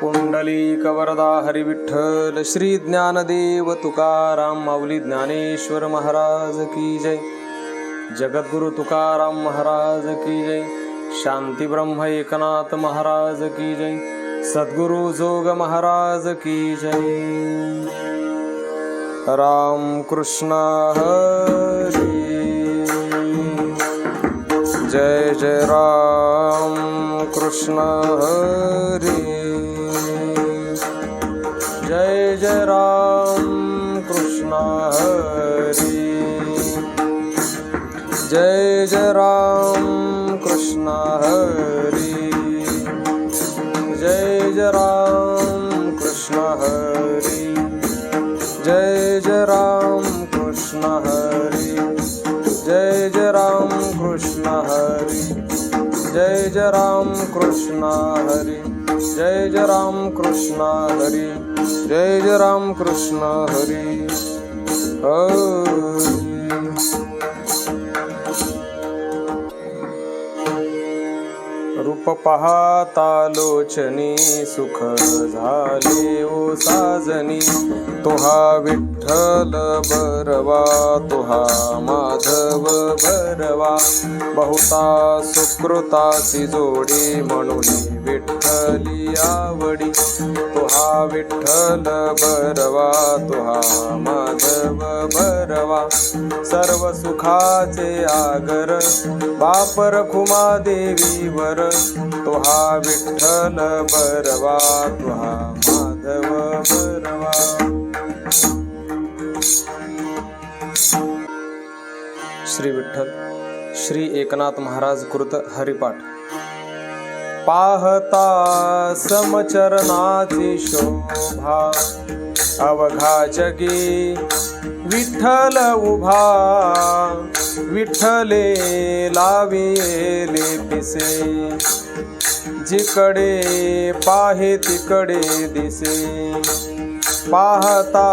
पुंडलीकवरदा हरी विठ्ठल श्री ज्ञानदेव तुकाराम माऊली ज्ञानेश्वर महाराज की जय। जगद्गुरु तुकाराम महाराज की जय। शांती ब्रह्म एकनाथ महाराज की जय। सद्गुरु जोग महाराज की जय। राम कृष्ण हरी जय जय राम कृष्ण हरी जय जय राम कृष्ण हरी जय जय राम कृष्ण हरी जय जय राम कृष्ण हरी जय जय राम कृष्ण हरी जय जय राम कृष्ण हरी जय जय राम कृष्ण हरी जय जय राम कृष्ण हरी जय जय राम कृष्ण हरी रूप पाहता लोचनी सुख झाले ओ साजनी। तोहा विठ्ठल बरवा तोहा माधव बरवा। बहुता सुकृताची जोडी म्हणून विठ्ठली आवडी। तोहा विठ्ठल बरवा तोहा माधव बरवा। सर्व सुखाचे आगर बापर खुमा देवीवर। तोहा विठ्ठल बरवा तोहा माधव बरवा। श्री विठ्ठल श्री एकनाथ महाराज कृत हरिपाठ। पाहता समचरणाची शोभा अवघा जगी विठ्ठल उभा। विठ्ठले लाविले पिसे जिकडे पाहे तिकडे दिसे। पाहता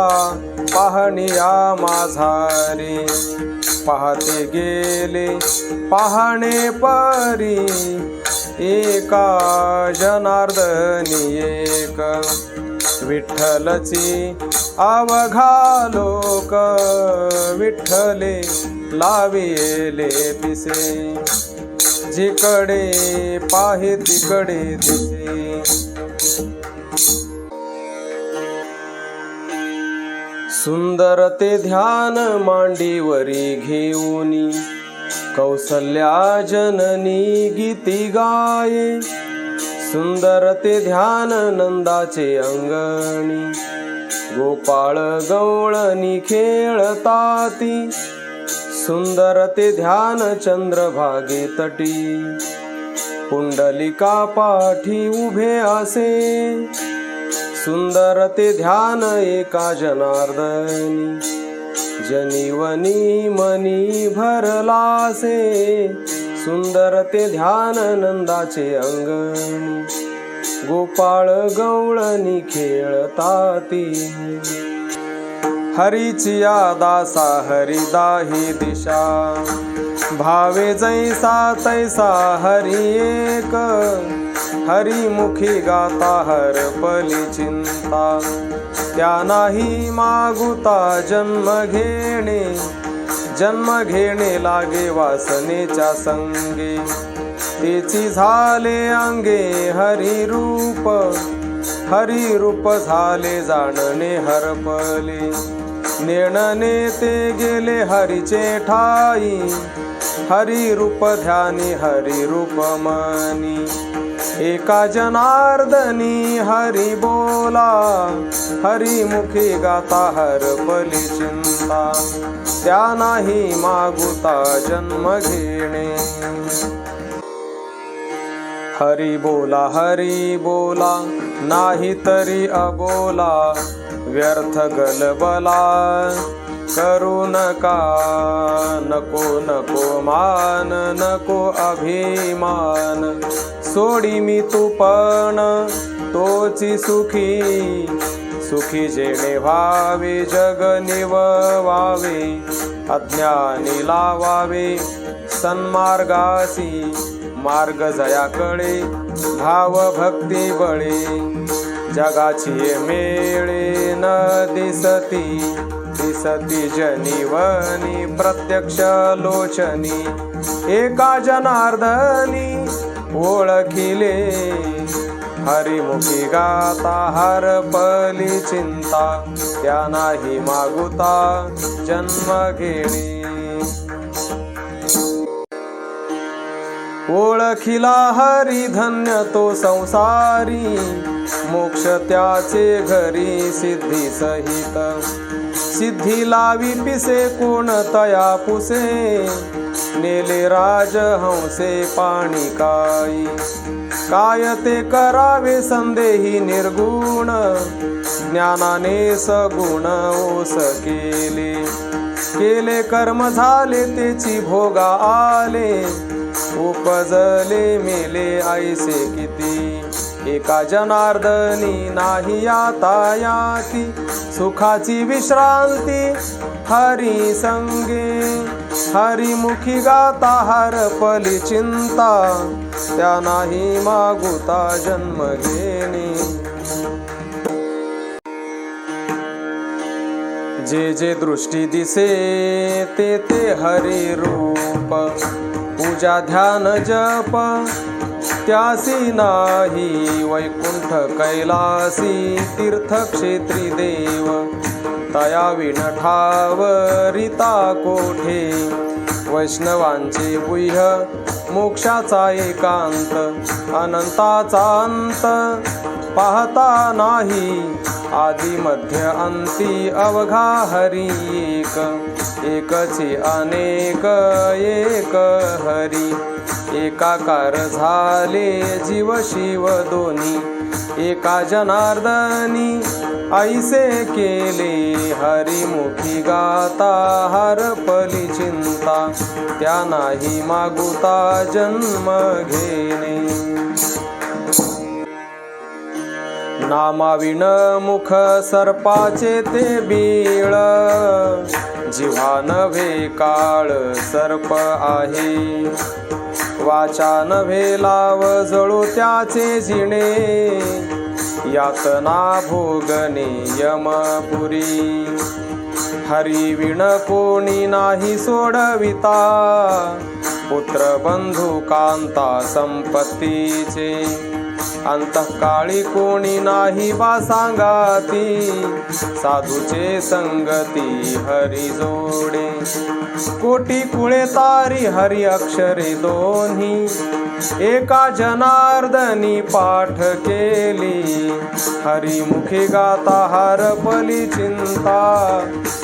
पाहणिया माझारी पाहते गेले पाहणे परी। एका जनार्दनी एक विठ्ठलची अवघा लोक। विठ्ठले लाविले पिसे जिकडे पाहे तिकडे दिसे। सुंदर ते ध्यान मांडीवरी घेऊनी कौसल्या जननी गीती गाये। सुंदर ते ध्यान नंदाचे अंगणी गोपाळ गवळणी खेळताती। सुंदर ते ध्यान चंद्रभागे तटी पुंडलिका पाठी उभे असे। सुंदर ते ध्यान एका जनार्दनी जनिवनी मनी भरलासे। सुंदर ते ध्यान नंदाचे अंगणी गोपाळ गवळणी खेळताती। हरीची दासा हरिदाही दिशा भावे जैसा तैसा हरी एक। हरिमुखी गाता हरपली चिंता त्या नाही मागुता जन्म घेणे। जन्म घेणे लागे वासनेच्या संगे तेची झाले अंगे हरिरूप। हरिरूप झाले जाणणे हरपले नेणने ते गेले हरीचे ठाई। हरिरूप ध्यानी हरिरूप मनी एका जनार्दनी हरी बोला। हरिमुखी गाता हरपली चिंता त्या नाही मागुता जन्म घेणे। हरी बोला नाही तरी अबोला। व्यर्थ गलबला करू नका नको नको मान नको अभिमान। सोडी मी तू पण तोची सुखी सुखी जेणे व्हावे जग निववावे। अज्ञानी लावावे सन्मार्गासी मार्ग जयाकडे भाव भक्ती बळे। जगाची मेळे न दिसती दिसती जनिवनी प्रत्यक्ष लोचनी एका जनार्दनी ओळखिले हरिमुखी गाता हरपली चिंता त्या नाही मागुता जन्म घेणे ओळखिला हरी धन्य तो संसारी मोक्ष त्याचे घरी सिद्धी सहित सिद्धी लावी पिसे कोण तया पुसे नेले राजहंसे पाणी काय ते करावे संदेही निर्गुण ज्ञानाने सगुण ओस केले कर्म झाले तेची भोगा आले उपजले मेले ऐसे किती एका जनार्दनी नाही आता याती सुखाची विश्रांती हरी संगे हरिमुखी गाता हरपली चिंता त्या नाही मागुता जन्म घेणे जे जे दृष्टी दिसे ते ते हरी रूप पूजा ध्यान जप त्यासी नाही वैकुंठ कैलासी तीर्थक्षेत्री देव तया विण ठावरिता कोठे वैष्णवांचे गुह्य मोक्षाचा एकांत अनंताचा अंत पाहता नाही आदि मध्य अंती अवघा हरी एकचे अनेक एक हरी एकाकार झाले जीव शिव दोन्ही एका जनार्दनी ऐसे केले हरिमुखी गाता हरपली चिंता त्या नाही मागुता जन्म घेणे नामाविण मुख सर्पाचे ते बीळ जिव्हा नव्हे काळ सर्प आहे वाचा नव्हे लाव जळू त्याचे जिणे यातना भोगणे यमपुरी हरिविण कोणी नाही सोडविता पुत्र बंधू कांता संपत्तीचे अंतःकाळी कोणी नाही बा सांगाती साधूचे संगती हरी जोडे कोटी कुळे तारी हरी अक्षरे दोन्ही एका जनार्दनी पाठ केली हरिमुखी गाता हरपली चिंता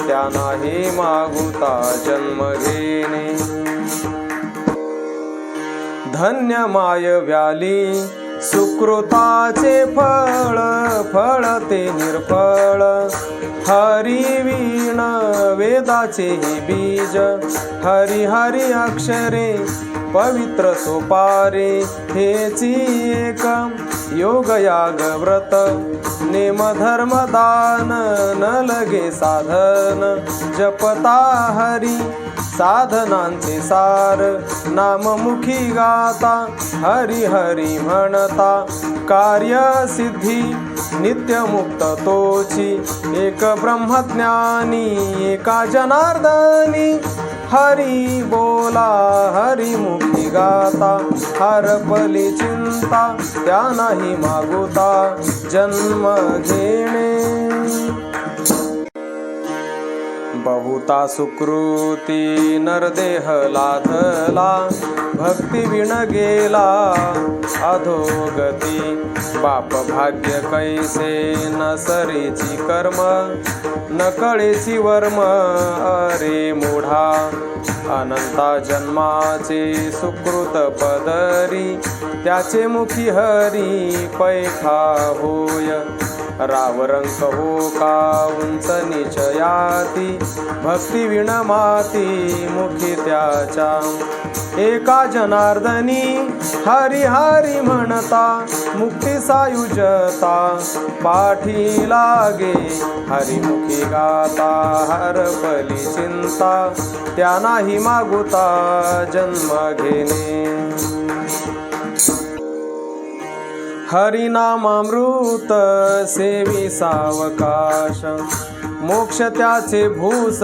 त्या नाही मागुता जन्म घेणे धन्य माय व्याली सुकृताचे फळ फळ ते निर्फळ हरिवीण वेदाचे ही बीज हरी हरी अक्षरे पवित्र सोपारे हेची एक योग याग व्रत नेम धर्म दान न लगे साधन जपता हरी साधनांचे सार नाममुखी गाता हरी हरी म्हणता कार्य सिद्धी नित्य मुक्त तोची एक ब्रह्मज्ञानी एका जनार्दनी हरी बोला हरिमुखी गाता हरपली चिंता त्या नाही मागुता जन्म घेणे बहुता सुकृती नरदेह लाधला भक्ती विण गेला अधोगती बाप भाग्य कैसे न सरीची कर्म न कळेची वर्म अरे मूढा अनंता जन्माचे सुकृत पदरी त्याचे मुखी हरी पैठा होय रावरंक हो का उंच निचयाती भक्ती विण माती मुखी त्याच्या एका जनार्दनी हरी हरी म्हणता मुक्ती सायुजता पाठी लागे हरिमुखी गाता हरपली चिंता त्या नाही मागुता जन्म घेणे हरिनामामृत सेवी सावकाश, मोक्ष त्याचे भूस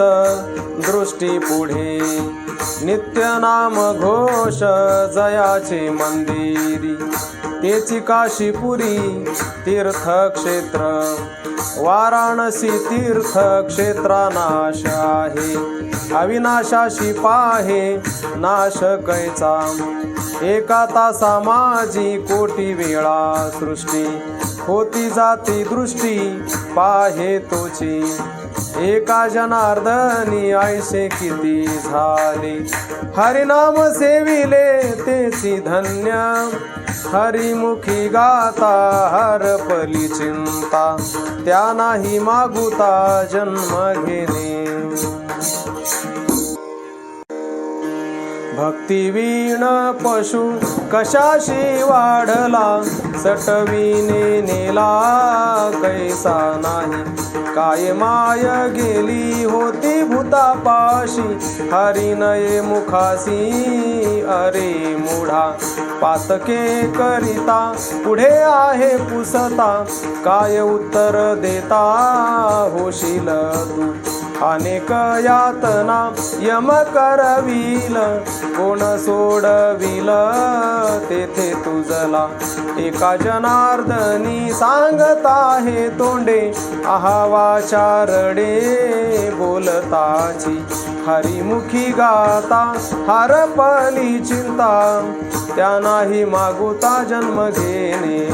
दृष्टी पुढे, नित्य नाम घोष जयाचे मंदिरी, तेची काशीपुरी तीर्थक्षेत्र, वाराणसी तीर्थक्षेत्रा नाश आहे, अविनाशाशी पाहे नाश कैचा, एका तासा माझी कोटी वेळा सृष्टी, होती जाती दृष्टी पाहे तोची, एका जनार्दनी ऐसे किती झाले, हरिनाम सेविले तेची धन्य, हरिमुखी गाता हरपली चिंता, त्या नाही मागुता जन्म घेणे, भक्तिवीण पशु कशाशी वाढला, सटविने नेला कैसा नाही, काय माय गेली होती भूतापाशी, हरिनये मुखासी अरे मूढा, पातके करिता पुढे आहे पुसता, काय उत्तर देता होशील तू, अनेक यातना यम करविल, कोण सोडविल तेथे तुझला, एका जनार्दनी सांगत आहे तोंडे, आहा वाचारडे बोलताची, हरिमुखी गाता हरपली चिंता, त्या नाही मागुता जन्म घेणे,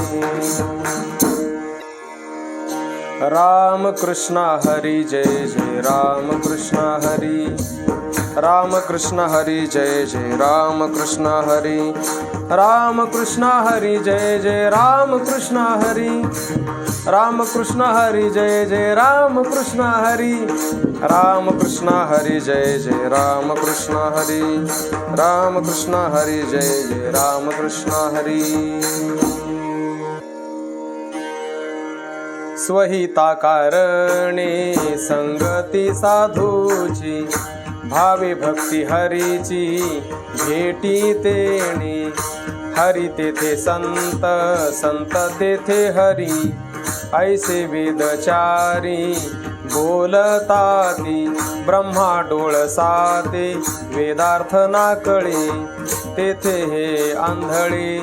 राम कृष्ण हरी जय जय राम कृष्ण हरी, राम कृष्ण हरी जय जय राम कृष्ण हरी, राम कृष्ण हरी जय जय राम कृष्ण हरी, राम कृष्ण हरी जय जय राम कृष्ण हरी, राम कृष्ण हरी जय जय राम कृष्ण हरी, राम कृष्ण हरी जय जय राम कृष्ण हरी, स्वहिता कारणे संगती साधूची, भावे भक्ती हरीची भेटी तेणे, हरी तेथे संत संत तेथे हरी, ऐसे वेदचारी बोलताती, ब्रह्मा डोळसाते वेदार्थ नाकळे, तेथे हे आंधळे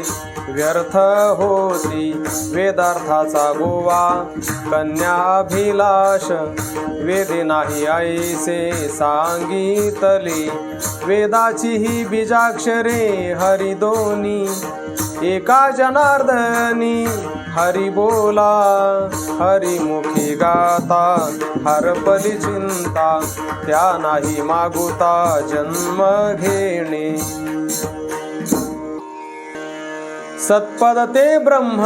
व्यर्थ होती, वेदार्थाचा गोवा कन्याभिलाष, वेदे नाही ऐसे सांगितले, वेदाची ही बीजाक्षरे हरी दोनी, एका जनार्दनी हरी बोला, हरिमुखी गाता हरपली चिंता, त्या नाही मागुता जन्म घेणे, सत्पद ते ब्रह्म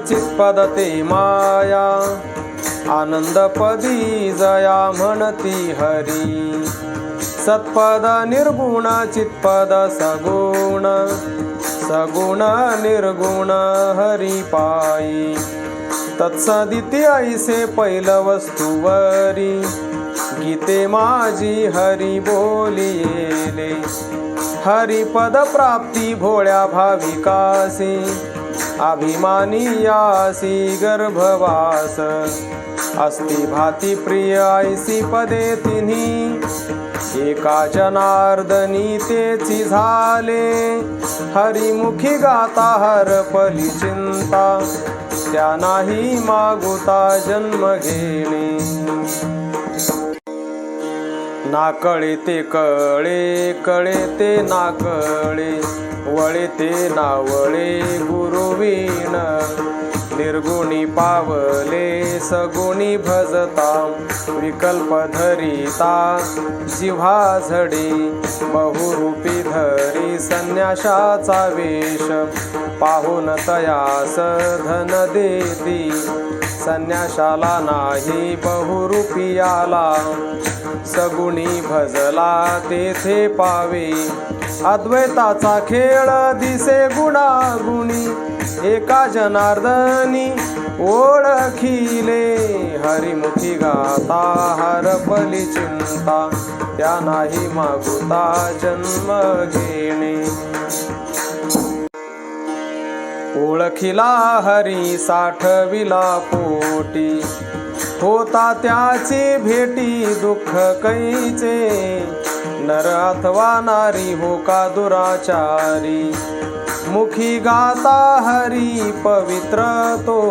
चित्पद ते माया, आनंदपदी जया म्हणती हरी, सत्पद निर्गुण चित्पद सगुण, सगुण निर्गुण हरी पायी, तत्सदिती ऐसे पैल वस्तुवरी, गीते माझी हरी बोलिले, हरिपद प्राप्ती भोळ्या भाविकासी, अभिमानी यासी गर्भवास, अस्ति भाती प्रिय ऐसी पदे तिन्ही, एका जनार्दनी तेची झाले, हरिमुखी गाता हरपली चिंता, त्या नाही मागुता जन्म घेणे, नाकळे ते कळे कळे ते नाकळे, वळे ते नावळे गुरुवीण, निर्गुणी पावले सगुणी भजता, विकल्प धरिता जिव्हा झडे, बहुरूपी धरी संन्याशाचा वेश, पाहून तयास धन देती, संन्याशाला नाही बहुरूपी आला, सगुणी भजला तेथे पावे, अद्वैताचा खेळ दिसे गुणागुणी, एका जनार्दनी ओळखिले, हरिमुखी गाता हरपली चिंता, त्या नाही मागुता जन्म घेणे, ओळखिला हरी साठविला पोटी, होता त्याची भेटी दुःख कैचे, नर अथवा नारी हो का दुराचारी, मुखी गाता हरी पवित्र तो,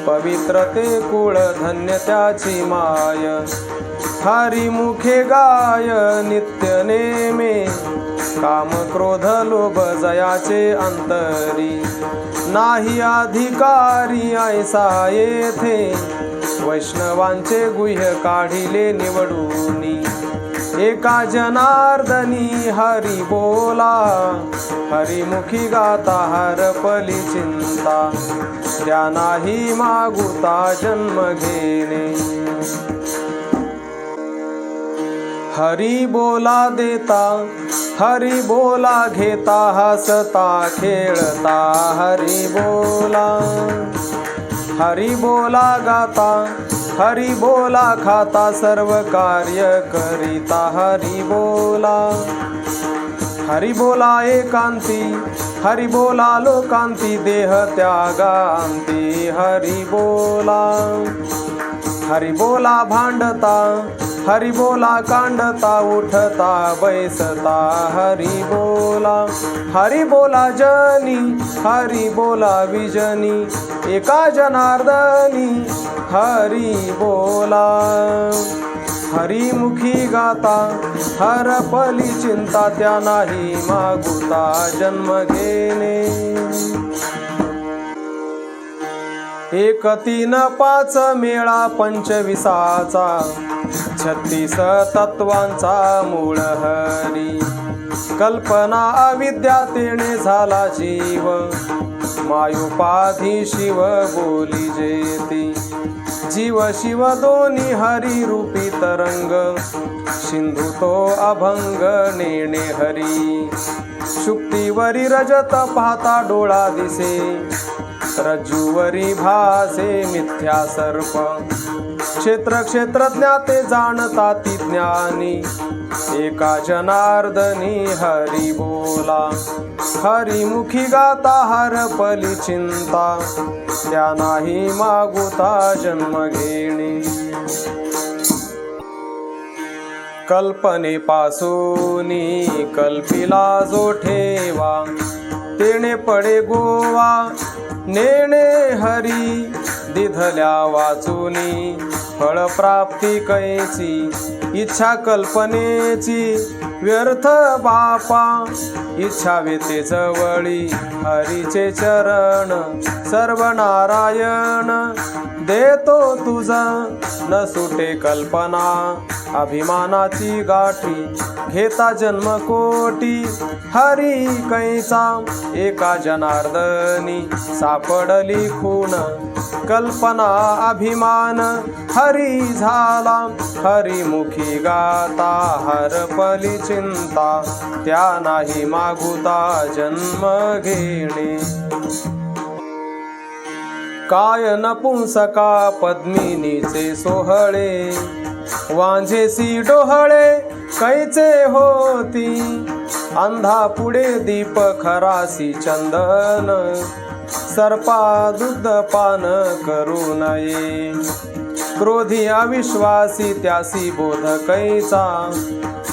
पवित्र ते कुळ धन्य त्याची माय, हरी मुखे गाय नित्य नेमे, काम क्रोध लोभ जयाचे अंतरी, नाही अधिकारी ऐसा येथे, वैष्णवांचे गुह्य काढिले निवडूनी, एका जनार्दनी हरी बोला, हरिमुखी गाता हरपली चिंता, त्या नाही मागुता जन्म घेणे, हरी बोला देता, हरी बोला घेता, हसता खेळता हरी बोला, हरी बोला गाता, हरी बोला खाता, सर्व कार्य करिता हरी बोला, हरी बोला एकांती, हरी बोला लोकांती, देह त्यागांती हरी बोला, हरी बोला भांडता, हरी बोला कांडता, उठता बैसता हरी बोला, हरी बोला जनी, हरी बोला विजनी, एका जनार्दनी हरी बोला, हरी मुखी गाता हरपली चिंता, त्या नाही मागुता जन्म घेणे, 1 3 5 मेळा 25चा, 36 तत्वांचा मूळ हरी, कल्पना अविद्या तेणे झाला जीव, मायुपाधी शिव बोली जेती, जीव शिव दोन्ही हरी रूपी तरंग, सिंधू तो अभंग नेणे हरी, शुक्तीवरी रजत पाहता डोळा दिसे, रज्जुवरी भासे मिथ्या सर्प, क्षेत्र क्षेत्रज्ञाते जाणता ती ज्ञानी, एका जनार्दनी हरी बोला, हरिमुखी गाता हरपली चिंता, त्या नाही मागुता जन्म घेणे, कल्पनेपासूनी कल्पिला जो ठेवा, तेणे पडे गोवा नेणे हरी, दिधल्या वाचुनी फळप्राप्ती कैची, इच्छा कल्पनेची व्यर्थ बापा, इच्छा वेते जवळी हरीचे चरण, सर्व नारायण देतो तुझा, न सुटे कल्पना अभिमानाची गाठी, घेता जन्म कोटी हरी कैचा, एका जनार्दनी सापडली खूण, कल्पना अभिमान हरी झाला, हरिमुखी गाता हरपली चिंता, त्या नाही मागुता जन्म घेणे, काय नपुंसका पद्मिनीचे सोहळे, वांझेसी डोहळे कैचे होती, अंधा पुढे दीप खरासी चंदन, सर्पा दुग्ध पान करू नये, क्रोधी अविश्वासी त्यासी बोध कैचा,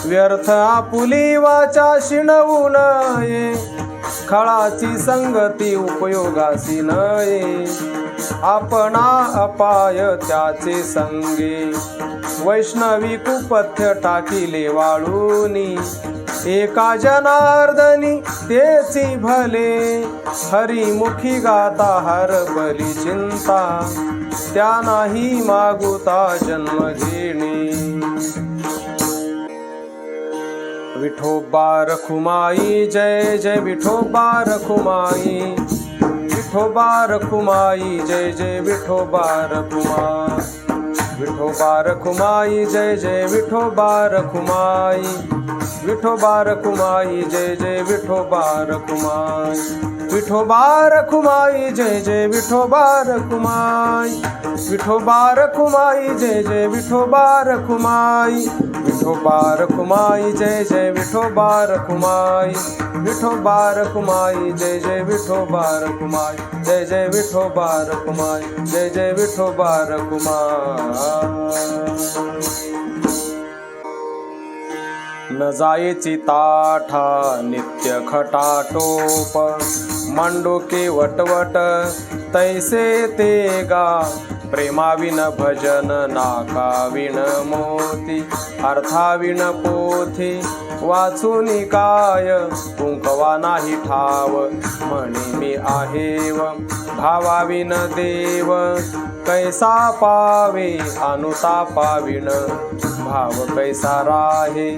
व्यर्थ आपुली वाचा शिणवू नये, खळाची संगती उपयोगासी नये, आपणा अपाय त्याचे संगे, वैष्णवी कुपथ्य टाकिले वाळूनी, एका जनार्दनी तेची भले, हरिमुखी गाता हरपली चिंता, त्या नाही मागुता जन्म घेणे, विठोबा रखुमाई जय जय विठोबा रखुमाई, विठोबा रखुमाई जय जय विठोबा रखुमाई, विठोबा रखुमाई जय जय विठोबा रखुमाई, विठोबा रखुमाई जय जय विठोबा रखुमाई, विठोबा रखुमाई जय जय विठोबा रखुमाई, विठोबा रखुमाई जय जय विठोबा रखुमाई, विठोबा रखुमाई जय जय विठोबा रखुमाई, विठोबा रखुमाई जय जय विठोबा रखुमाई, जय जय विठोबा रखुमाई, जय जय विठोबा रखुमाई। न जायेची ताठा नित्य खटाटोप, मांडोके वटवट तैसे ते गा, प्रेमाविन भजन नाकाविन मोती, अर्थाविन पोथी वाचूनी काय, कुंकवा नाही ठाव म्हणे मी आहेव, भावाविन देव कैसा पावे, अनुतापाविन भाव कैसा राहे,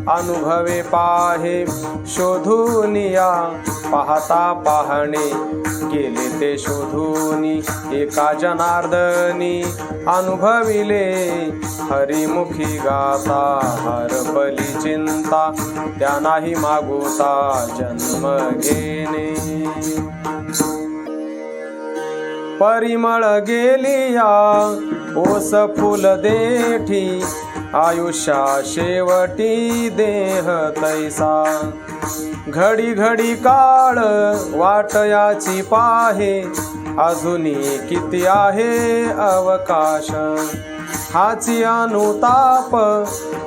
अनुभवे पाहे शोधूनिया, पाहता पाहणे केले ते शोधूनी, एका जनार्दनी अनुभविले हरिमुखी गाता, हरपली चिंता त्या नाही मागुता जन्म घेणे, परिमळ गेलिया ओस फुल देठी, आयुष्या शेवटी देह तैसा, घडी घडी काळ वाटयाची पाहे, अजूनी किती आहे अवकाश, हाची अनुताप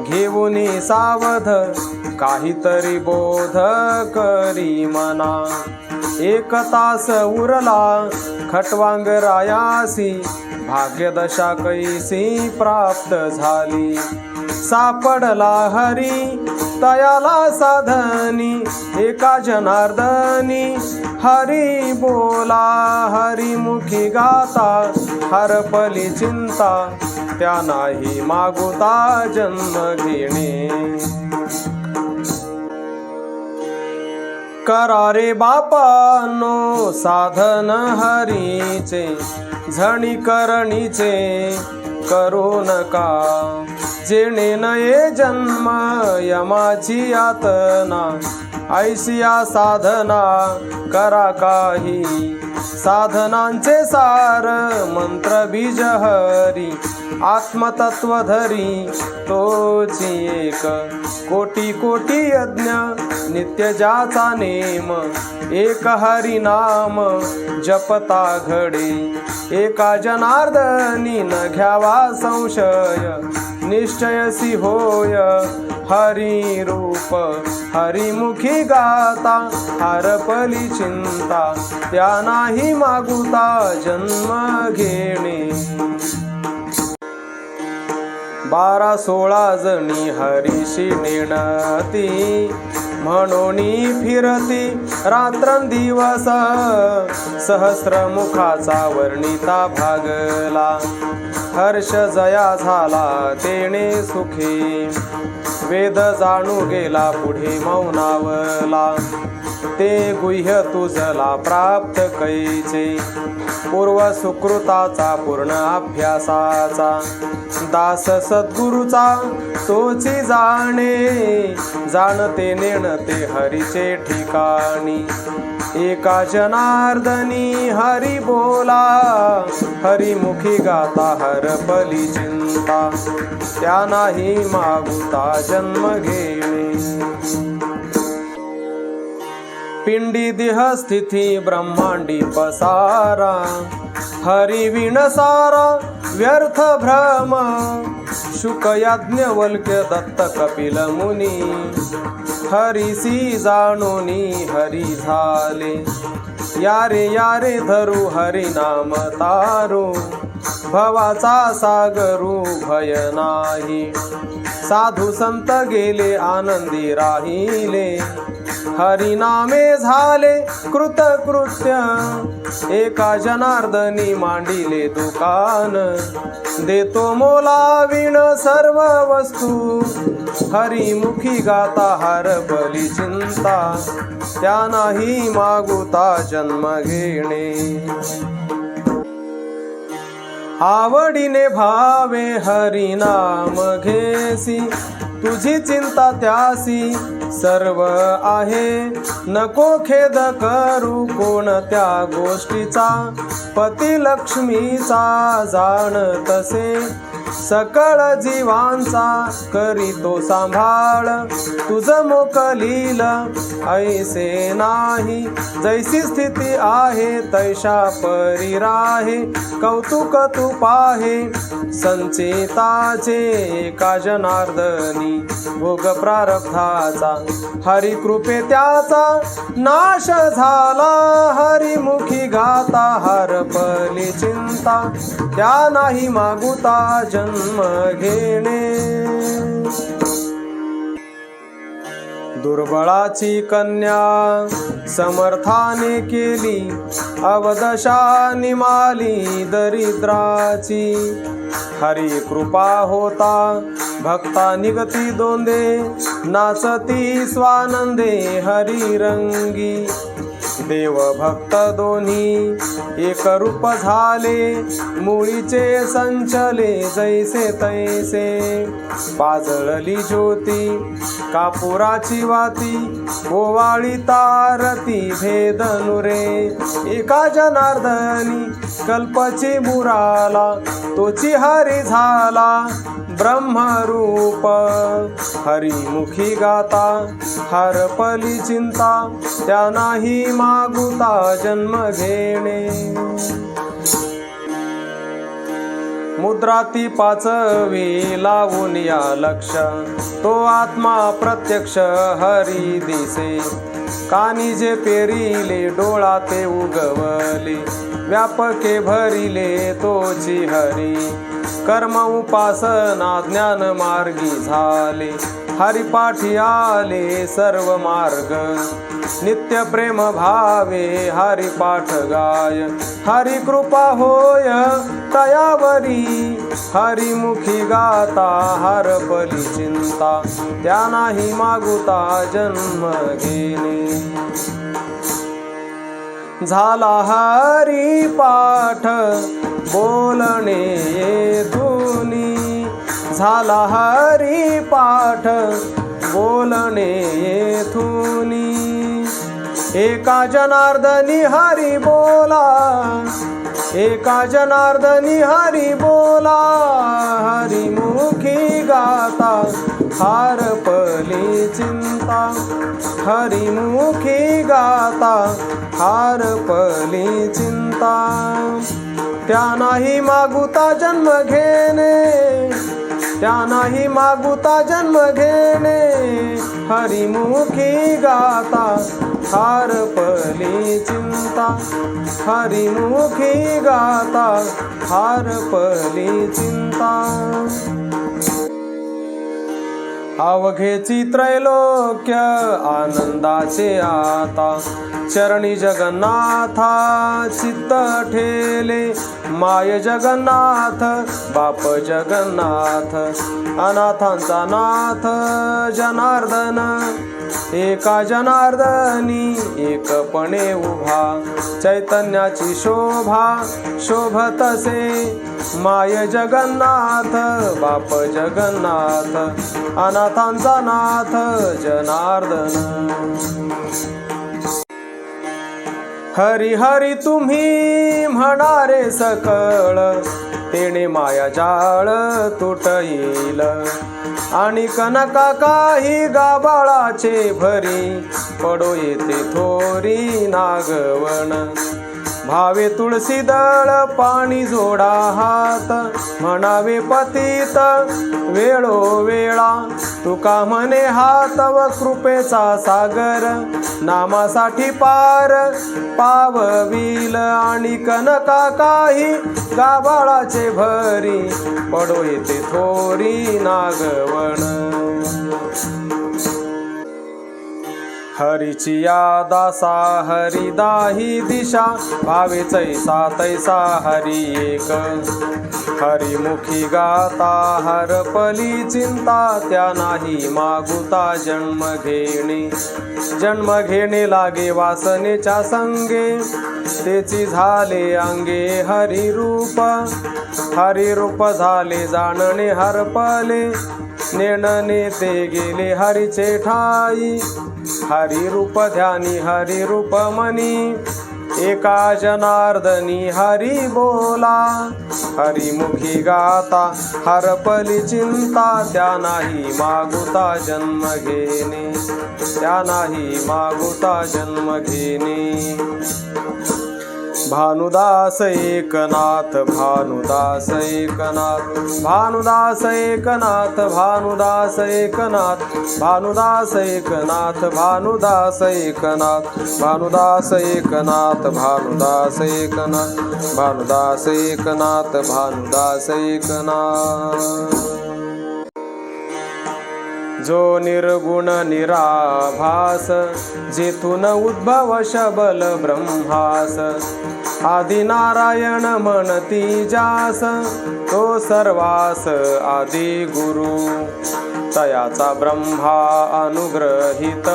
घेऊनी सावध, काहीतरी बोध करी मना, एक तास उरला खटवांगरायासी, भाग्यदशा कैसी प्राप्त झाली, सापडला हरी तयाला साधनी, एका जनार्दनी हरी बोला, हरिमुखी गाता हरपली चिंता, त्या नाही मागुता जन्म घेणे, करा रे बापानो साधन हरीचे, झणी करणीचे करू नका, जेणे नये जन्म यमाची यातना, ऐसिया साधना करा काही, साधनांचे सार मंत्र बीज हरी, आत्मतत्व धरी तोची एक, कोटी कोटी यज्ञ नित्य ज्याचा नेम, एक हरी नाम जपता घडे, एका जनार्दनी न घ्यावा संशय, निश्चयसी होय हरी रूप, हरिमुखी गाता हरपली चिंता, त्या नाही मागुता जन्म घेणे, 12-16 जणी हरीशी नेणती, म्हणोनी फिरती रात्रंदिवस, सहस्रमुखाचा वर्णिता भागला, हर्ष जया झाला तेणे सुखी, वेद जाणू गेला पुढे मौनावला, ते गुह्य तुझला प्राप्त कैचे, पूर्व सुकृताचा पूर्ण अभ्यासाचा, दास सद्गुरूचा तोची जाणे, जाणते नेणते हरीचे ठिकाणी, एका जनार्दनी हरी बोला, हरिमुखी गाता हरपली चिंता, त्या नाही मागुता जन्म घेणे, पिंडी देह स्थिती ब्रह्मांडी पसारा, हरी विणसारा व्यर्थ भ्रम, शुक याज्ञवल्क्य दत्त कपिल मुनी, हरीसी जाणोनी हरी झाले, यारे यारे धरू हरी नाम तारू, भवाचा सागरू भय नाही, साधू संत गेले आनंदी राहिले, हरिनामे झाले कृतकृत्य, एका जनार्दनी मांडिले दुकान, देतो मोलाविण सर्व वस्तू, हरिमुखी गाता हरपली चिंता, त्या नाही मागुता जन्म घेणे, आवडीने भावे हरिनाम घेसी, तुझी चिंता त्यासी सर्व आहे, नको खेद करू कोणत्या गोष्टीचा, पती लक्ष्मीचा जाण तसे, सकळ जीवांचा करीतो सांभाळ, तुझ मोकलील ऐसे नाही, जैसी स्थिती आहे तैशा परी राहे, कौतुक तू पाहे संचिताचे एका जनार्दनी, भोग प्रारब्धाचा हरी कृपे त्याचा नाश झाला, हरिमुखी गाता हरपली चिंता, त्या नाही मागुता जन्म घेणे. दुर्बळाची कन्या समर्थाने केली, अवदशा निमाली दरिद्राची, हरी कृपा होता भक्ता निगती दोंदे, नाचती स्वानंदे हरी रंगी. देव भक्त दोन्ही एक रूप झाले, मुळीचे संचले जैसे तैसे, पाजळली ज्योती कापुराची वाती, ओवाळी तारती भेदनुरे, एका जनार्दनी कल्पची मुराला, तोची हरी झाला ब्रह्मरूप, हरिमुखी गाता हरपली चिंता, त्या नाही मागुता जन्म घेणे. मुद्राती पाचवी लावून या लक्ष, तो आत्मा प्रत्यक्ष हरी दिसे, कानी जे पेरिले डोळा ते उगवले, व्यापके भरिले तोची हरी, कर्म उपासना ज्ञान मार्गी झाले, हरिपाठी आले सर्व मार्ग, नित्य प्रेम भावे हरिपाठ गाय, हरि कृपा होय तयावरी, हरिमुखी गाता हरपली चिंता, त्या नाही मागुता जन्म घेणे. झाला हरी पाठ बोलणे येथुनी, झाला हरी पाठ बोलणे येथुनी, एका जनार्दनी हरी बोला, एका जनार्दनी हरी बोला, हरिमुखी गाता हरपली चिंता, हरिमुखी गाता हरपली चिंता, त्या नाही मागुता जन्म घेणे, त्या नाही मागुता जन्म घेणे, हरिमुखी गाता हरपली चिंता, हरिमुखी गाता हरपली चिंता. अवघेची त्रैलोक्य आनंदाचे आता, चरणी जगन्नाथा चित्त ठेले, माय जगन्नाथ बाप जगन्नाथ, अनाथांचा नाथ जनार्दन, एका जनार्दनी एकपणे उभा, चैतन्याची शोभा शोभतसे, माय जगन्नाथ बाप जगन्नाथ, अनाथांचा नाथ जनार्दन. हरी हरी तुम्ही म्हणारे सकळ, तेणे माया जाळ तुट येईल, आणि कनका काही गाबाळाचे भरी, पडो येते थोरी नागवण, भावे तुळसी दळ पाणी जोडा हात, म्हणावे पतित वेळोवेळा, तुका म्हणे हात व कृपेचा सागर, नामासाठी पार पावविल, आणि कनका काही गाबाळाचे भरी, पडो येते थोरी नागवण. हरीची या दासा हरिदाही दिशा, भावे चैसा तैसा हरी एक, हरिमुखी गाता हरपली चिंता, त्या नाही मागुता जन्म घेणे. जन्म घेणे लागे वासनेच्या संगे, तेची झाले अंगे हरिरूप, हरिरूप झाले जाणणे हरपले, नेणने ते गेले हरीचे ठाई, हरिरूप ध्यानी हरिरूप मनी, एका जनार्दनी हरी बोला, हरिमुखी गाता हरपली चिंता, त्या नाही मागुता जन्म घेणे, त्या नाही मागुता जन्म घेणे. भानुदास एकनाथ, भानुदास एकनाथ, भानुदास एकनाथ, भानुदास एकनाथ, भानुदास एकनाथ, भानुदास एकनाथ, भानुदास एकनाथ, भानुदास एकनाथ, भानुदास एकनाथ, भानुदास एकनाथ. जो निर्गुण निराभास, जेथून उद्भव शबल ब्रह्मास, आदि नारायण म्हणती जास, तो सर्वास आदि गुरु. तयाचा ब्रह्मा अनुग्रहित,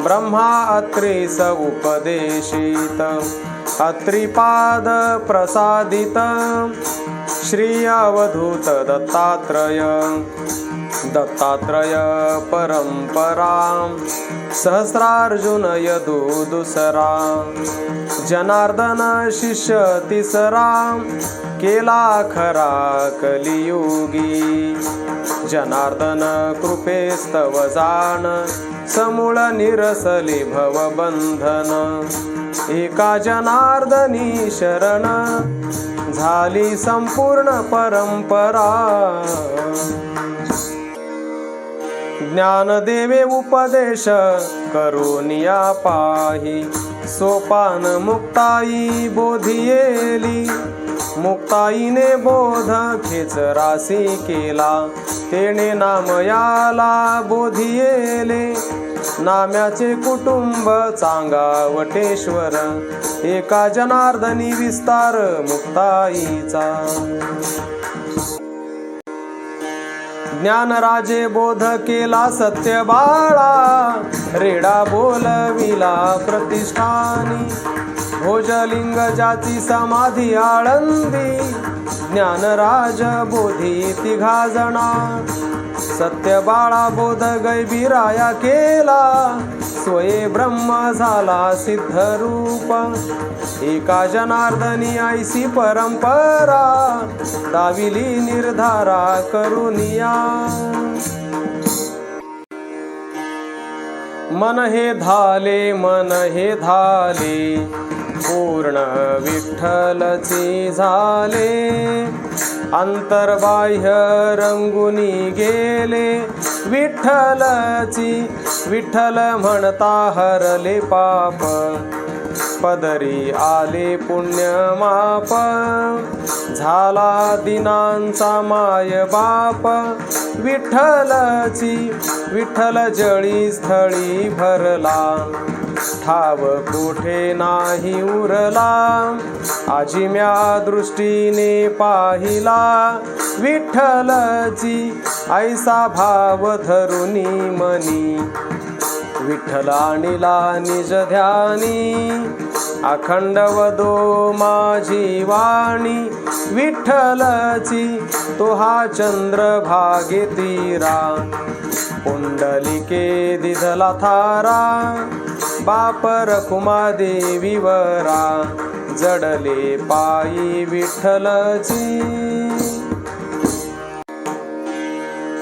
ब्रह्मा अत्रीस उपदेशित, अत्रिपाद प्रसादित, श्री अवधूत दत्तात्रय. दत्तात्रय परंपरा, सहस्रार्जुन यदुदुसरा, जनार्दन शिष्य तिसरा, केला खरा कलियुगी. जनार्दन कृपेस्तव जाण, समूळ निरसले भवबंधन. एका जनार्दनी शरण, झाली संपूर्ण परंपरा. ज्ञानदेवे उपदेश करुनिया पाही, सोपान मुक्ताई बोधियेली. मुक्ताईने बोध खेचरासी केला, तेने नामयाला बोधियेले. नाम्याचे कुटुंब चांगावटेश्वर, एका जनार्दनी विस्तार मुक्ताईचा. ज्ञानराजे बोध केला सत्य बाळा, रेडा बोलविला प्रतिष्ठानी. भोजलिंग ज्याची समाधी आळंदी, ज्ञानराज बोधी तिघा जणा. सत्य बाळा बोध गैबीराया केला, स्वये ब्रह्म झाला सिद्ध रूप. एका जनार्दनी ऐसी परंपरा, दाविली निर्धारा करुनिया. मन हे धाले, मन हे धाले, पूर्ण विठ्ठलचे झाले. अंतर्बाह्य रंगुनी गेले, विठ्ठलची. विठ्ठल म्हणता हरले पाप, पदरी आले पुण्यमाप. झाला दिनांचा माय बाप, विठ्ठलची. विठ्ठल जळी स्थळी भरला, ठाव कोठे नाही उरला. आजिम्या दृष्टीने पाहिला, विठ्ठलची. ऐसा भाव धरुनी मनी, विठ्ठल आणिला निज ध्यानी. अखंड वदो माझी वाणी, विठ्ठलची. तो हा चंद्र भागे तीरा, पुंडलिके दिधला थारा. बाप रखुमा देवीवरा, जडले पायी विठ्ठलची.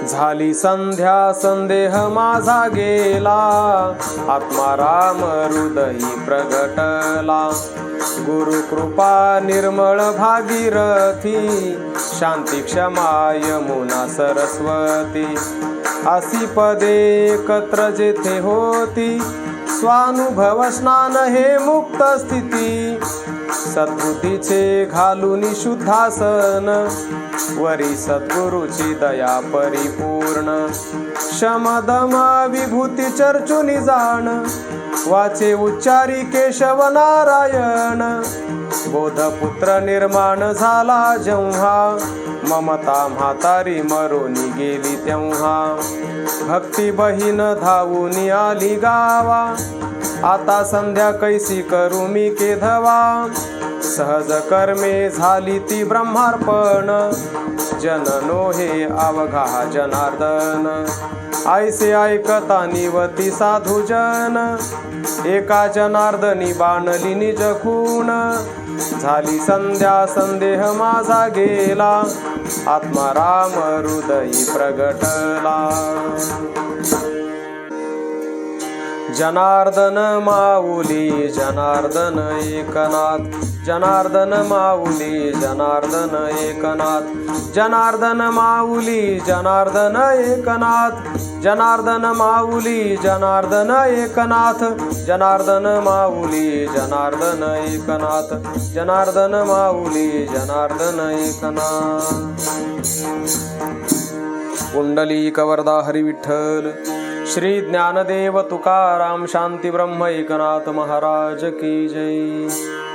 झाली संध्या संदेह माझा गेला, आत्मा राम हृदयी प्रगटला. गुरु कृपा निर्मळ भागीरथी, शांती क्षमा यमुना सरस्वती. असी पदे एकत्र जेथे होती, स्वानुभव स्नान हे मुक्त स्थिती. सद्बुद्धीचे घालून शुद्धासन, वरी सद्गुरुची दया परिपूर्ण. शमदम विभूती चर्चुनी जाण, वाचे उच्चारी केशव नारायण. बोधपुत्र निर्माण झाला जेव्हा, ममता म्हातारी मरोनी गेली तेव्हा. भक्ती बहीण धावून आली गावा, आता संध्या कैसी करू मी केधवा. सहज कर्मे झाली ती ब्रह्मार्पण जननो हे अवघा जनार्दन ऐसे ऐकता निवती साधुजन एका जनार्दनी बाणली निज खूण झाली संध्या संदेह माझा गेला आत्मा राम हृदयी प्रगटला जनार्दन माऊली जनार्दन एकनाथ जनार्दन माऊली जनार्दन एकनाथ जनार्दन माऊली जनार्दन एकनाथ जनार्दन माऊली जनार्दन एकनाथ जनार्दन माऊली जनार्दन एकनाथ जनार्दन माऊली जनार्दन एकनाथ पुंडलिक वरदा हरी विठ्ठल श्री ज्ञानदेव तुकाराम शांती ब्रह्म एकनाथ महाराज की जय।